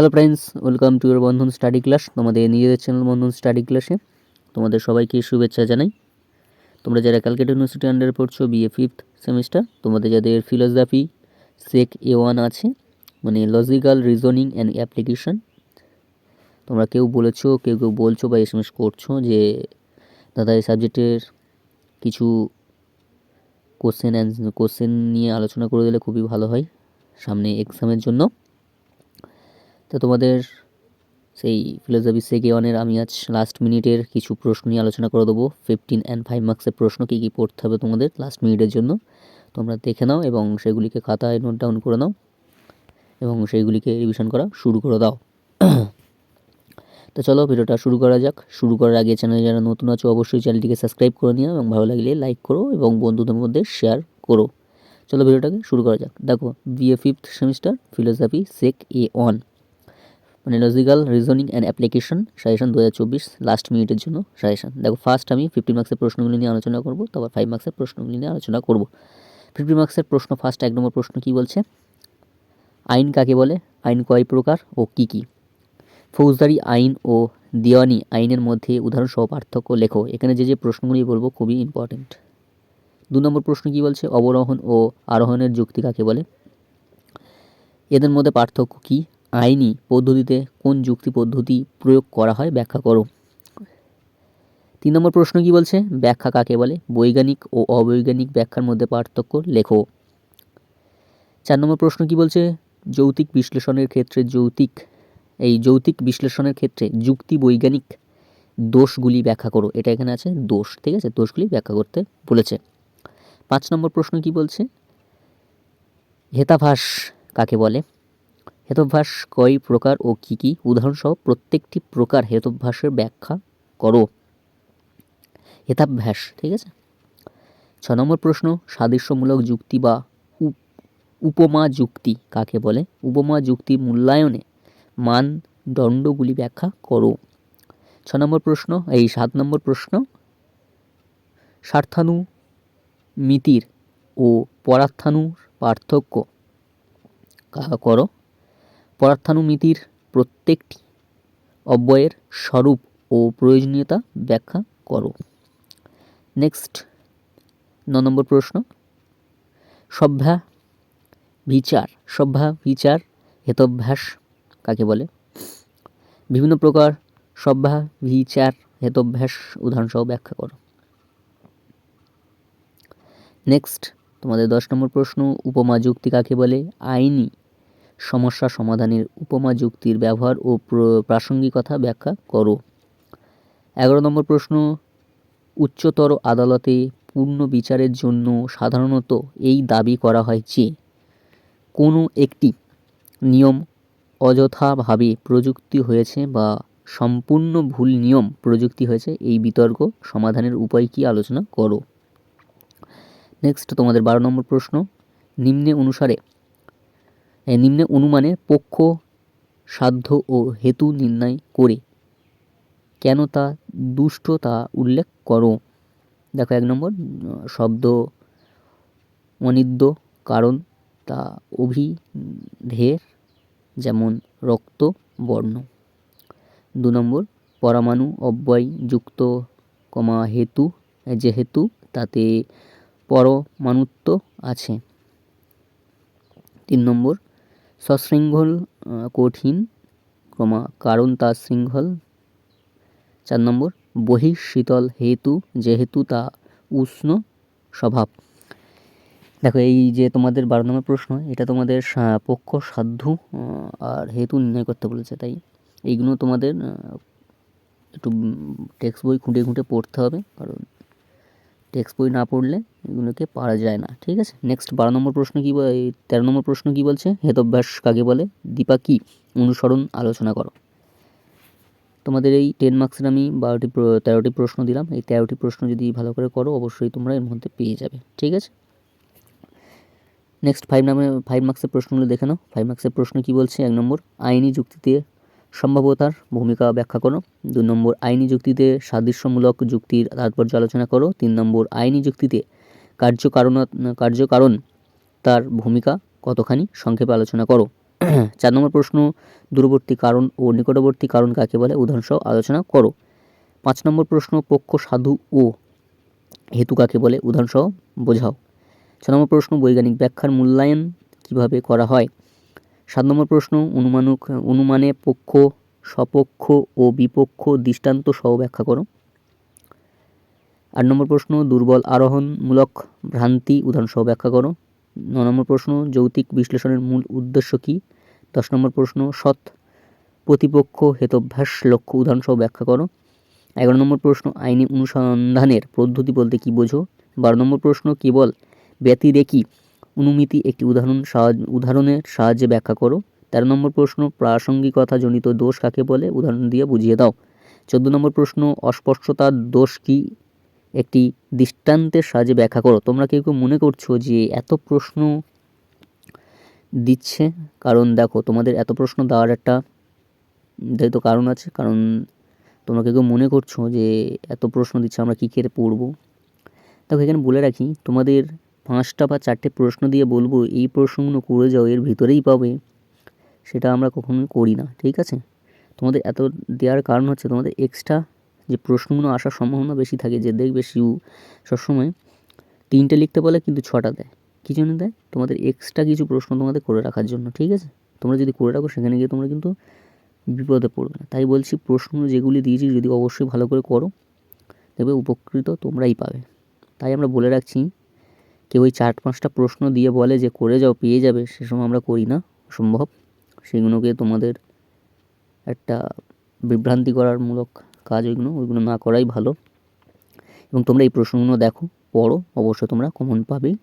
Hello friends, welcome to your Bandhan study class. তোমাদের নিজেদের channel বন্ধন study ক্লাসে তোমাদের সবাইকে শুভেচ্ছা জানাই। তোমরা যারা ক্যালকাটা ইউনিভার্সিটি আন্ডারে পড়ছো, বিএ ফিফথ সেমিস্টার, তোমাদের যাদের ফিলোসফি সেক A1 আছে, মানে লজিক্যাল রিজনিং অ্যান্ড অ্যাপ্লিকেশন, তোমরা কেউ বলেছো, কেউ বলছো বা SMS করছো যে দাদা এই সাবজেক্টের কিছু কোশ্চেন নিয়ে আলোচনা করে দিলে খুবই ভালো হয় সামনে এক্সামের জন্য। তো তোমাদের সেই ফিলোসফি সেক A1-এর আমি আজ লাস্ট মিনিটের কিছু প্রশ্ন নিয়ে আলোচনা করে দেবো। 15 অ্যান্ড 5 মার্কসের প্রশ্ন কী কী পড়তে হবে তোমাদের লাস্ট মিনিটের জন্য, তোমরা দেখে নাও এবং সেগুলিকে খাতায় নোট ডাউন করে নাও এবং সেইগুলিকে রিভিশন করা শুরু করে দাও। তো চলো ভিডিওটা শুরু করা যাক। শুরু করার আগে চ্যানেলে যারা নতুন আছো অবশ্যই চ্যানেলটিকে সাবস্ক্রাইব করে নিও এবং ভালো লাগলে লাইক করো এবং বন্ধুদের মধ্যে শেয়ার করো। চলো ভিডিওটাকে শুরু করা যাক। দেখো, বিএ ফিফথ সেমিস্টার ফিলোসফি সেক A1, মানে logical reasoning and application suggestion 2024 last মিনিটের জন্য সাজেশন। দেখো, ফার্স্ট আমি 50 মার্কসের প্রশ্নগুলি নিয়ে আলোচনা করব, তারপর 5 মার্কসের প্রশ্নগুলি নিয়ে আলোচনা করব। 50 মার্কসের প্রশ্ন, ফার্স্ট 1 নম্বর প্রশ্ন কী বলছে? আইন কাকে বলে? আইন কয় প্রকার ও কী কী? ফৌজদারি আইন ও দেওয়ানি আইনের মধ্যে উদাহরণসহ পার্থক্য লেখো। এখানে যে প্রশ্নগুলি বলবো খুবই ইম্পর্টেন্ট। 2 নম্বর প্রশ্ন কী বলছে? অবরোহণ ও আরোহণের যুক্তি কাকে বলে? এদের মধ্যে পার্থক্য কী? আইনি পদ্ধতিতে কোন যুক্তি পদ্ধতি প্রয়োগ করা হয় ব্যাখ্যা করো। 3 নম্বর প্রশ্ন কী বলছে? ব্যাখ্যা কাকে বলে? বৈজ্ঞানিক ও অবৈজ্ঞানিক ব্যাখ্যার মধ্যে পার্থক্য লেখো। 4 নম্বর প্রশ্ন কী বলছে? যৌক্তিক বিশ্লেষণের ক্ষেত্রে যৌক্তিক বিশ্লেষণের ক্ষেত্রে যুক্তি বৈজ্ঞানিক দোষগুলি ব্যাখ্যা করো। এটা এখানে আছে দোষ, ঠিক আছে, দোষগুলি ব্যাখ্যা করতে বলেছে। 5 নম্বর প্রশ্ন কী বলছে? হেতাভাস কাকে বলে? হেতভ্যাস কয় প্রকার ও কী কী? উদাহরণসহ প্রত্যেকটি প্রকার হেতভ্যাসের ব্যাখ্যা করো। হেতাভ্যাস, ঠিক আছে। 6 নম্বর প্রশ্ন, সাদৃশ্যমূলক যুক্তি বা উপমা যুক্তি কাকে বলে? উপমা যুক্তি মূল্যায়নে মানদণ্ডগুলি ব্যাখ্যা করো। 7 নম্বর প্রশ্ন, স্বার্থানুমিতির ও পরার্থানুর পার্থক্য করো। পরার্থানুমিতির প্রত্যেকটি অব্যয়ের স্বরূপ ও প্রয়োজনীয়তা ব্যাখ্যা করো। নেক্সট 9 নম্বর প্রশ্ন, সভ্যাভিচার হেতভ্যাস কাকে বলে? বিভিন্ন প্রকার সভ্যাভিচার হেতভ্যাস উদাহরণসহ ব্যাখ্যা করো। নেক্সট তোমাদের 10 নম্বর প্রশ্ন, উপমা যুক্তি কাকে বলে? আইনি সমস্যা সমাধানের উপমা যুক্তির ব্যবহার ও প্রাসঙ্গিকতা ব্যাখ্যা করো। 11 নম্বর প্রশ্ন, উচ্চতর আদালতে পূর্ণ বিচারের জন্য সাধারণত এই দাবি করা হয় যে কোনো একটি নিয়ম অযথাভাবে প্রযুক্তি হয়েছে বা সম্পূর্ণ ভুল নিয়ম প্রযুক্তি হয়েছে। এই বিতর্ক সমাধানের উপায় কি আলোচনা করো। নেক্সট তোমাদের 12 নম্বর প্রশ্ন, নিম্নে অনুমানের পক্ষ সাধ্য ও হেতু নির্ণয় করে কেন তা দুষ্ট তা উল্লেখ করো। দেখো, 1 নম্বর শব্দ অনিদ্য কারণ তা অভিধের, যেমন রক্ত বর্ণ। 2 নম্বর পরমাণু অব্যয় যুক্ত হেতু, যেহেতু তাতে পরমাণুত্ব আছে। 3 নম্বর সশৃঙ্খল কঠিন, কারণ তা শৃঙ্খল। 4 নম্বর বহিঃশীতল হেতু, যেহেতু তা উষ্ণ স্বভাব। দেখো, এই যে তোমাদের 12 নম্বর প্রশ্ন, এটা তোমাদের পক্ষ সাধ্য আর হেতু নির্ণয় করতে বলেছে, তাই এইগুলো তোমাদের একটু টেক্সট বই খুঁটে পড়তে হবে, কারণ টেক্সট বই না পড়লে এগুলোকে পারা যায় না, ঠিক আছে। নেক্সট 12 নম্বর প্রশ্ন কী 13 নম্বর প্রশ্ন কী বলছে? হেতভ্যাস কাকে বলে? দ্বিপাক্ষিক অনুসরণ আলোচনা করো। তোমাদের এই 10 মার্কসের আমি 13টি প্রশ্ন দিলাম। এই 13টি প্রশ্ন যদি ভালো করে করো অবশ্যই তোমরা এর মধ্যে পেয়ে যাবে, ঠিক আছে। নেক্সট 5 মার্কসের প্রশ্নগুলো দেখে নাও। 5 মার্কসের প্রশ্ন কী বলছে? 1 নম্বর আইনি যুক্তিতে সম্ভাব্যতার ভূমিকা ব্যাখ্যা করো। 2 নম্বর আইনি যুক্তিতে সাদৃশ্যমূলক যুক্তির তাৎপর্য আলোচনা করো। 3 নম্বর আইনি যুক্তিতে কার্যকারণ তার ভূমিকা কতখানি সংক্ষেপে আলোচনা করো। 4 নম্বর প্রশ্ন, দূরবর্তী কারণ ও নিকটবর্তী কারণ কাকে বলে উদাহরণসহ আলোচনা করো। 5 নম্বর প্রশ্ন, পক্ষ সাধু ও হেতু কাকে বলে উদাহরণসহ বোঝাও। 6 নম্বর প্রশ্ন, বৈজ্ঞানিক ব্যাখ্যার মূল্যায়ন কিভাবে করা হয়। 7 নম্বর প্রশ্ন, অনুমানে পক্ষ, সপক্ষ ও বিপক্ষ দৃষ্টান্ত সহ ব্যাখ্যা করো। 8 নম্বর প্রশ্ন, দুর্বল আরোহণমূলক ভ্রান্তি উদাহরণসহ ব্যাখ্যা করো। 9 নম্বর প্রশ্ন, যৌক্তিক বিশ্লেষণের মূল উদ্দেশ্য কী। 10 নম্বর প্রশ্ন, সৎ প্রতিপক্ষ হেতভ্যাস লক্ষ্য উদাহরণসহ ব্যাখ্যা করো। 11 নম্বর প্রশ্ন, আইনি অনুসন্ধানের পদ্ধতি বলতে কী বোঝো। 12 নম্বর প্রশ্ন, কেবল ব্যতিরেকি অনুমিতি একটি উদাহরণের সাহায্যে ব্যাখ্যা করো। 13 নম্বর প্রশ্ন, প্রাসঙ্গিকতাজনিত দোষ কাকে বলে উদাহরণ দিয়ে বুঝিয়ে দাও। 14 নম্বর প্রশ্ন, অস্পষ্টতার দোষ কি একটি দৃষ্টান্তের সাহায্যে ব্যাখ্যা করো। তোমরা কেউ কেউ মনে করছো যে এত প্রশ্ন দিচ্ছে, কারণ দেখো তোমাদের এত প্রশ্ন দেওয়ার একটা তো কারণ আছে, কারণ তোমরা কেউ কেউ মনে করছো যে এত প্রশ্ন দিচ্ছে আমরা কী করে পড়বো। দেখো এখানে বলে রাখি, তোমাদের 5টা বা 4টে প্রশ্ন দিয়ে বলবো এই প্রশ্নগুলো করে যাও, এর ভিতরেই পাবে, সেটা আমরা কখনোই করি না, ঠিক আছে। তোমাদের এত দেওয়ার কারণ হচ্ছে তোমাদের এক্সট্রা যে প্রশ্নগুলো আসার সম্ভাবনা বেশি থাকে, যে দেখবে শিউ সবসময় 3টে লিখতে বলে কিন্তু 6টা দেয়। কী জন্য দেয়? তোমাদের এক্সট্রা কিছু প্রশ্ন তোমাদের করে রাখার জন্য, ঠিক আছে। তোমরা যদি করে রাখো সেখানে গিয়ে তোমরা কিন্তু বিপদে পড়বে না। তাই বলছি প্রশ্ন যেগুলি দিয়েছি যদি অবশ্যই ভালো করে করো, দেখবে উপকৃত তোমরাই পাবে। তাই আমরা বলে রাখছি, কেউ ওই 4-5টা প্রশ্ন দিয়ে বলে যে করে যাও পেয়ে যাবে, সে সময় আমরা করি না সম্ভব। সেগুলোকে তোমাদের একটা বিভ্রান্তি করার মূলক কাজ, ওইগুলো না করাই ভালো। এবং তোমরা এই প্রশ্নগুলো দেখো, পড়ো, অবশ্যই তোমরা কমেন্ট পাবেই।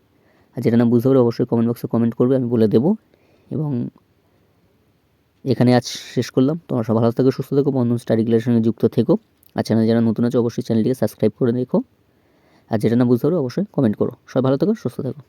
আর যেটা না বুঝতে পারবে অবশ্যই কমেন্ট বক্সে কমেন্ট করবে, আমি বলে দেবো। এবং এখানে আজ শেষ করলাম। তোমরা সব ভালো থেকো, সুস্থ থেকো, বন্ধন স্টাডি ক্লাসের সঙ্গে যুক্ত থেকো। আর চ্যানেল যারা নতুন আছে অবশ্যই চ্যানেলটিকে সাবস্ক্রাইব করে দেখো। আর যেটা না বুঝতে পারবে অবশ্যই কমেন্ট করো। সবাই ভালো থেকো, সুস্থ থেকো।